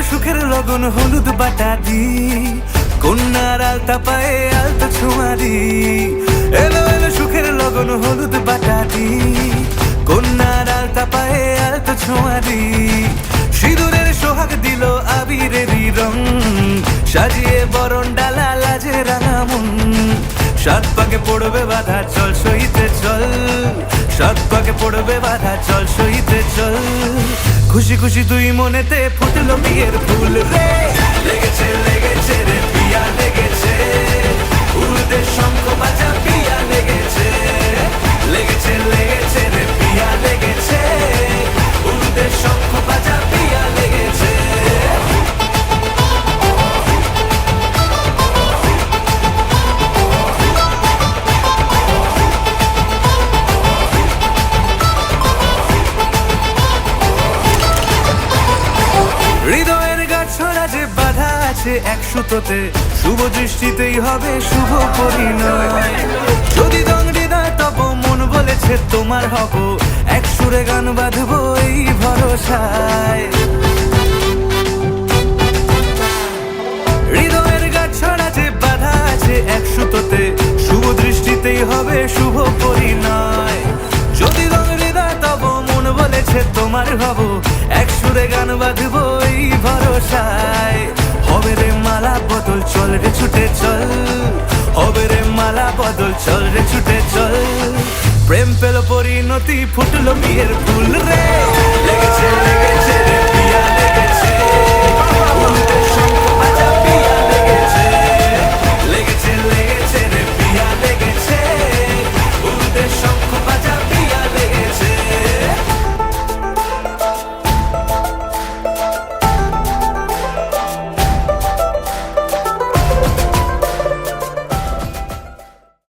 সুখের লগন হলুদ বাটা দি, কন্যার আলতা পায়ে আলতো ছোঁয়া দি। এলো এলো সুখের লগন হলুদ বাটা দি, কন্যার আলতা পায়ে আলতো ছোঁয়া দি। সিঁদুরের সোহাগ দিল আবিরেরই রং, সাজিয়ে বরণ ডালা লাজে রাঙা মন। সাত পাকে পড়বে বাধা চল সইতে চল, সাত পাকে পড়বে বাধা চল সইতে চল। খুশি খুশি দুই মনেতে ফুটলো বিয়ের ফুল রে, লেগেছে লেগেছে রে পিয়া লেগেছে, উড়তে শঙ্খ বাজা পিয়া লেগেছে। লেগেছে লেগেছে রে পিয়া লেগেছে, উড়তে শঙ্খ বাজা পিয়া লেগেছে। হৃদয়ের গাছড়া যে বাধা আছে এক সুতোতে, শুভ দৃষ্টিতেই হবে শুভ পরিণয়। যদি দং হৃদয় তব মন বলেছে তোমার হব, এক সুরে গান বাঁধবো এই ভরসায়। হৃদয়ের গাছড়া যে বাধা আছে এক সুতোতে, শুভ দৃষ্টিতেই হবে শুভ পরিণয়। যদি দং হৃদয় তব মন বলেছে তোমার হব, এক সুরে গান বাঁধবো এই ভরসায়। হবে রে মালা বদল চল রে ছুটে চল, হবে রে মালা বদল চল রে ছুটে চল। প্রেম পেল পরিণতি ফুটলো বিয়ের ফুল রে, লেগেছে লেগেছে রে